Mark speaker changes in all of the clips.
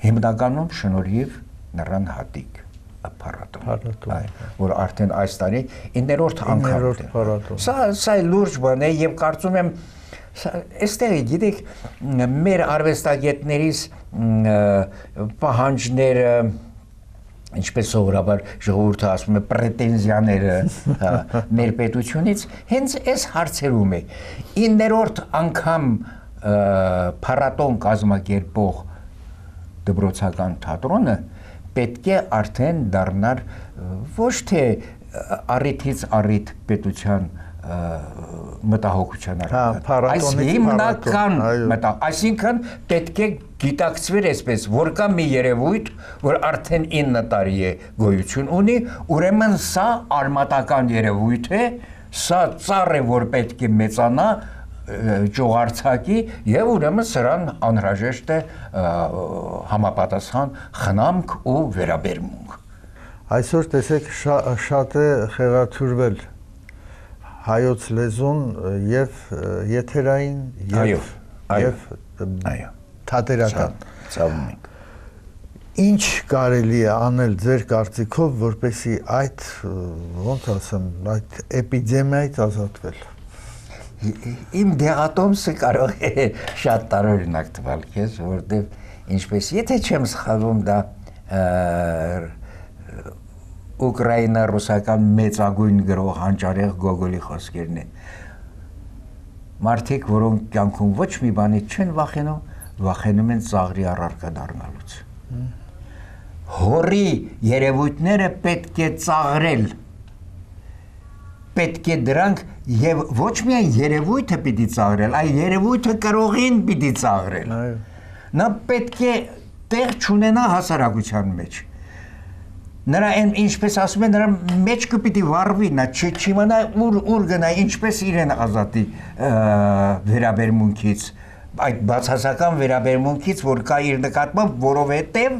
Speaker 1: հիմնականում շնորհիվ նրան հատիկ փառատոն, որ արդեն այս տարի 9-րդ անգամ է։ Սա լուրջ բան է եւ կարծում եմ այստեղ գիտեք մեր արվեստագետներից պահանջները ինչպես սովորաբար ժողովուրդը ասում է պրետենզիաները մեր պետությունից հենց այս հարցերում է 9-րդ անգամ փառատոն կազմակերպող դպրոցական թատրոնը պետք է արդեն դառնար ոչ թե առիթից առիթ պետության մտահոգության այսինքն պետք է գիտակցվեր այսպես, որ կա մի երևույթ, որ արդեն 9 տարի է գոյություն ունի, ուրեմն սա արմատական երևույթ է, սա ծառ է, որ պետք է մեծանա, ճողարցակի եւ ուրեմն սրան անհրաժեշտ է համապատասխան խնամք ու վերաբերմունք։
Speaker 2: Այսօր տեսեք շատ է խեղաթյուրվել հայոց լեզուն եւ եթերային եւ թատերական։
Speaker 1: Ցավում ենք։
Speaker 2: Ինչ կարելի է անել ձեր կարծիքով, որպեսզի այդ ոնց ասեմ, այդ էպիդեմիայից ազատվել։
Speaker 1: Իմ դեղատոմսը կարող է շատ տարօրինակ տվել քեզ, որտեղ ինչպես եթե չեմ սխալվում դա ուկրաինա-ռուսական մեծագույն գրող հանճարեղ Գոգոլի խոսքերն են։ Մարդիկ, որոնք կյանքում ոչ մի բանից չեն վախենում, վախենում են ծաղրի առարկա դառնալուց։ Հորի երևույթները պետք է ծաղրել, պետք է դրանք եւ ոչ միայն երևույթը պիտի ծաղրել, այլ երևույթը կրողին պիտի ծաղրել։ Նա պետք է տեղ չունենա հասարակության մեջ։ Նրա ինչպես ասում են, նրա մեջքը պիտի վառվի, նա չիմանա ուր գնա, ինչպես իրեն ազատի վերաբերմունքից, այդ բացասական վերաբերմունքից, որ կա իր նկատմամբ, որովհետև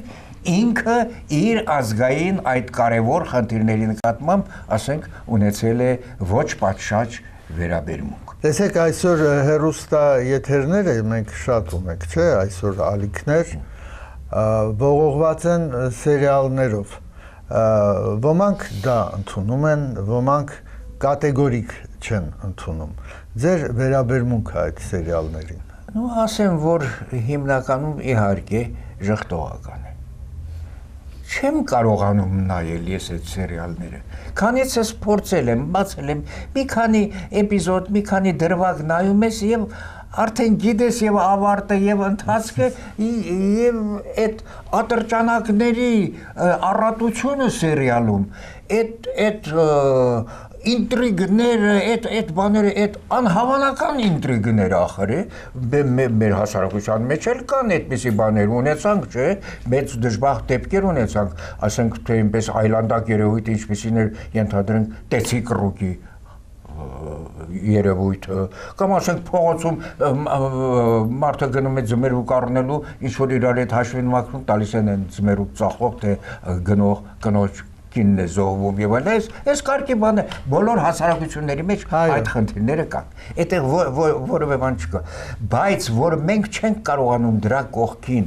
Speaker 1: ինքը իր ազգային այդ կարևոր խնդիրների նկատմամբ, ասենք, ունեցել է ոչ պատշաճ վերաբերմունք։
Speaker 2: Տեսեք, այսօր հեռուստա եթերները մենք շատ ունենք, չէ, այսօր ալիքներ ողողված են սերիալներով։ Ոմանք դա ընդունում են, ոմանք կատեգորիկ չեն ընդունում։ Ձեր վերաբերմունքը այդ սերիալներին։
Speaker 1: Ну, ասեմ, որ հիմնականում իհարկե ժխտողական է։ Չեմ կարողանում նայել ես այդ սերիալները։ Քանից ես փորձել եմ, բացել եմ, մի քանի էպիզոդ, մի քանի դրվագ նայում ես եւ արդեն գիտես եւ ավարտը եւ ընթացքը եւ այդ ատրճանակների առատությունը սերիալում, այդ ինտրիգները, այդ բաները, այդ անհավանական ինտրիգները ախր է, մեր հասարակության մեջ էլ կան այդպիսի բաներ ունեցանք, չէ, մեծ դժբախտ դեպքեր ունեցանք, ասենք թե այնպես այլանդակ երևույթ ինչպիսին էր ենթադրենք Տեցի կռուկի երևույթը, կամ ասենք փողոցում մարդը գնում է ձմերուկ առնելու, ինչ որ իրար հետ հաշվին մաքրում, տալիս են ձմերուկ ծախող, թե գնող կնոջ կինն է զոհվում եւ այլն, այս կարգի բան է, բոլոր հասարակությունների մեջ այդ խնդիրները կան։ Այդտեղ որևէ բան չկա, բայց որ մենք չենք կարողանում դրա կողքին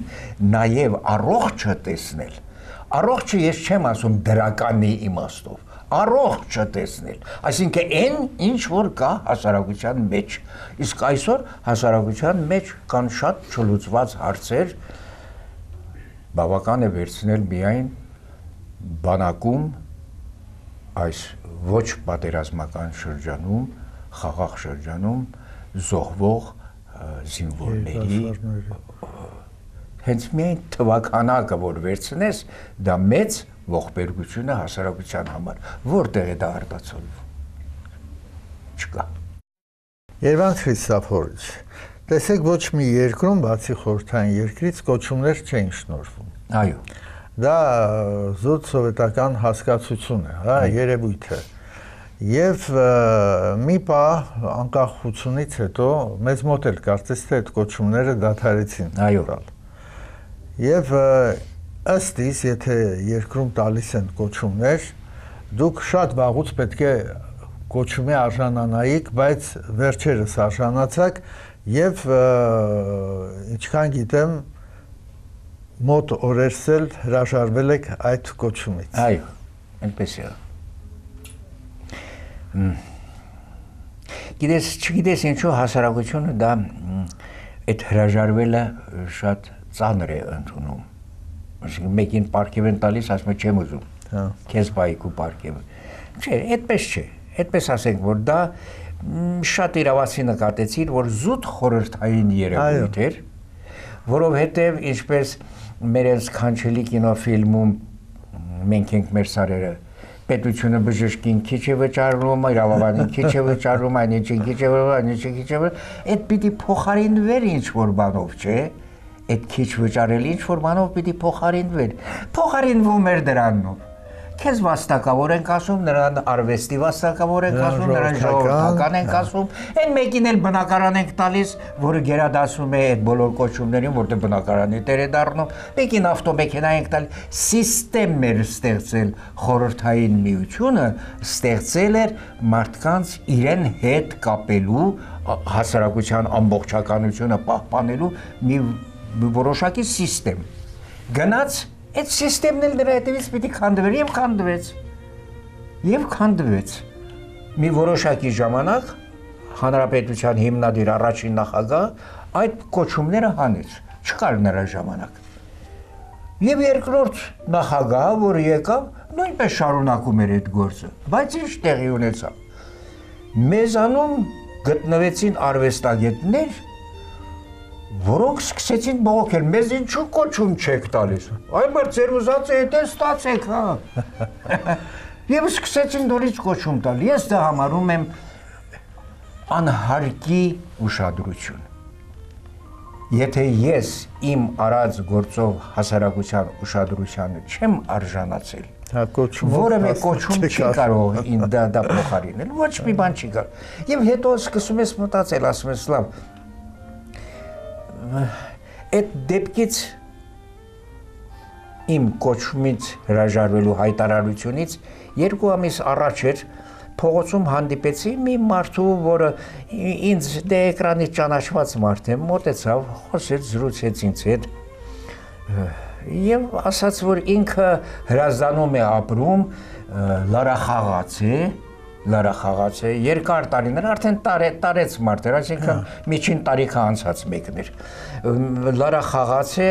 Speaker 1: նաեւ առողջը տեսնել, առողջը ես չեմ ասում դրականի իմաստով, առողջը տեսնել, այսինքն այն ինչ որ կա հասարակության մեջ, իսկ այսօր հասարակության մեջ կան շատ չլուծված հարցեր, բավական է վերցնել միայն բանակում այս ոչ պատերազմական շրջանում, խաղաղ շրջանում զոհվող զինվորների հենց միայն թվականակը որ վերցնես, դա մեծ ողբերգությունը հասարակության համար, որտեղ է դա արտացոլվում։ Չկա։
Speaker 2: Երվանդ Քրիստոֆորովիչ, տեսեք ոչ մի երկրում, բացի խորհրդային երկրից կոչումներ չէին շնորհվում։
Speaker 1: Այո։
Speaker 2: Դա զուտ սովետական հասկացություն է, հա, երևույթ է։ Եվ մի պահ անկախությունից հետո մեզ մոտ էլ կարծես թե այդ կոչումները դադարեցին։
Speaker 1: Այո։
Speaker 2: Եվ ըստ իս, եթե երկրում տալիս են կոչումներ, դուք շատ վաղուց պետք է կոչումի արժանանայիք, բայց վերջերս արժանացաք եւ ինչքան գիտեմ մոտ օրերս էլ հրաժարվել եք այդ կոչումից։
Speaker 1: Այո, այնպես է։ Չգիտես ինչու հասարակությունը դա այդ հրաժարվելը շատ ծանր է ընդունում։ Այսինքն մեկին պարգև են տալիս, ասում է չեմ ուզում։ Հա։ Քեզ բայկու պարգևը։ Չէ, այդպես չէ։ Այդպես ասենք, որ դա շատ իրավացի նկատեցիր, որ զուտ խորհրդային երևույթ էր, որովհետև ինչպես մեր այս քանչելի կինոֆիլմում մենք ենք մեր սարերը պետությունը բժշկին քիչ է վճարում, իրավաբանին քիչ է վճարում, այն ինչին քիչ է վճարում, այն ինչին քիչ է վճարում, այդ պիտի փոխարինվեր ինչ-որ բանով, չէ՞։ Այդ քիչ վճարել ինչ-որ բանով պիտի փոխարինվեր։ Փոխարինվում էր դրանով։ Քեզ վաստակավոր ենք ասում, նրան արվեստի վաստակավոր ենք ասում, նրան ժողովրդական ենք ասում, այն մեկին էլ բնակարան ենք տալիս, որը գերադասում է այդ բոլոր կոչումներին, որտեղ բնակարանի տեր է դառնում, մեկին ավտոմեքենա ենք տալիս, սիստեմ էր ստեղծել խորհրդային միությունը, ստեղծել էր մարդկանց իրեն հետ կապելու, հասարակության ամբողջականությունը պահպանելու մի որոշակի սիստեմ։ Գնաց այդ սիստեմն էլ նրա հետևից պիտի քանդվեր եւ քանդվեց։ Մի որոշակի ժամանակ հանրապետության հիմնադիր առաջին նախագահ այդ կոչումները հանեց, չկար նրա ժամանակ։ Եվ երկրորդ նախագահը, որ եկավ, նույնպես շարունակում էր այդ գործը, բայց ինչ տեղի ունեցավ։ Մեզանում գտնվեցին արվեստագետներ, որոնք սկսեցին բողոքել, մեզ ինչու կոչում չեք տալիս։ Այ բար ձեր ուզածը հետ է ստացեք, հա։ Եվ սկսեցին նորից կոչում տալ։ Ես դա համարում եմ անհարկի ուշադրություն։ Եթե ես իմ արած գործով հասարակության ուշադրությանը չեմ արժանացել, որևէ կոչում չի կարող դա փոխարինել, ոչ մի բան չի կարող։ Եվ հետո սկսում ես մտածել, ասում ես լավ, այդ դեպքից իմ կոչումից հրաժարվելու հայտարարությունից 2 ամիս առաջ էր փողոցում հանդիպեցի մի մարդու, որը ինձ դե էկրանից ճանաչված մարդ է, մոտեցավ, խոսեց, զրուցեց ինձ հետ եւ ասաց, որ ինքը հրազդանում է ապրում, լարախաղաց է, երկար տարիներ, արդեն տարեց մարդեր, այսինքն միջին տարիքը անցած մեկն էր, լարախաղաց է,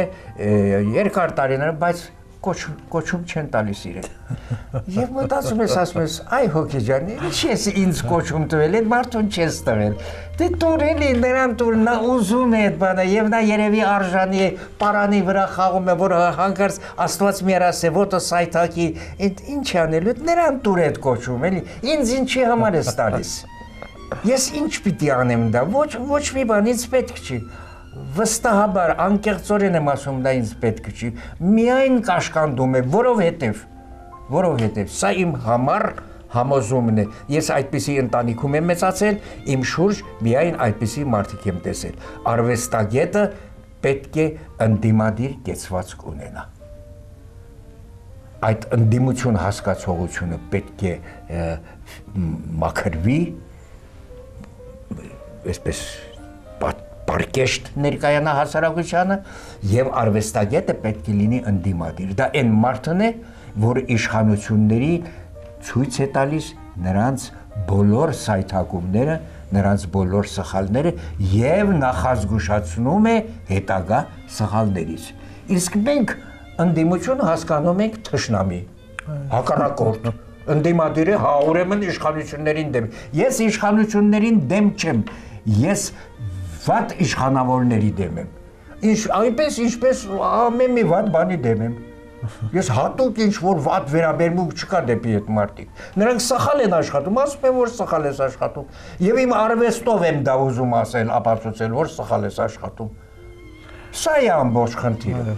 Speaker 1: երկար տարիներ, բայց կոչում չեն տալիս իրեն։ Եվ մտածում ես, ասում ես, այ հոգի ջան, ինչ ես ինձ կոչում տվել, այդ մարդուն չես տվել։ Դե տուր էլի, նրան տուր, նա ուզում է այդ բանը, եւ նա երևի արժանի է, պարանի վրա խաղում է, որ հանկարծ Աստված մերաս է, ոտը սայթակի, այդ ինչ անելու, նրան տուր այդ կոչում, էլի, ինձ ինչի համար ես տալիս։ Ես ինչ պիտի անեմ դա, ոչ մի բան ինձ պետք չի։ Վստահաբար, անկեղծորեն եմ ասում, դա ինձ պետք չի, միայն կաշկանդում է, որովհետև սա իմ համար համոզումն է, ես այդպիսի ընտանիքում եմ մեծացել, իմ շուրջ միայն այդպիսի մարդիկ եմ տեսել, արվեստագետը պետք է ընդդիմադիր կեցվածք ունենա, այդ ընդդիմություն հասկացողությունը պետք է մաքրվի, այսպես պարկեշտ ներկայանա հասարակությանը եւ արվեստագետը պետք է լինի ընդդիմադիր։ Դա այն մարդն է, որ իշխանությունների ցույց է տալիս նրանց բոլոր սայթակումները, նրանց բոլոր սխալները եւ նախազգուշացնում է հետագա սխալներից։ Իսկ մենք ընդդիմություն հասկանում ենք թշնամի, հակառակորդ, ընդդիմադիր է, հա ուրեմն իշխանություններին դեմ։ Ես իշխանություններին դեմ չեմ, ես վատ իշխանավորների դեմ եմ, այնպես ինչպես ամեն մի վատ բանի դեմ եմ, ես հատուկ ինչ-որ վատ վերաբերմունք չկա դեպի այդ մարդիկ, նրանք սխալ են աշխատում, ասում եմ, որ սխալ ես աշխատում, և իմ արվեստով եմ դա ուզում ասել, ապացուցել, որ սխալ ես աշխատում, սա է ամբողջ խնդիրը։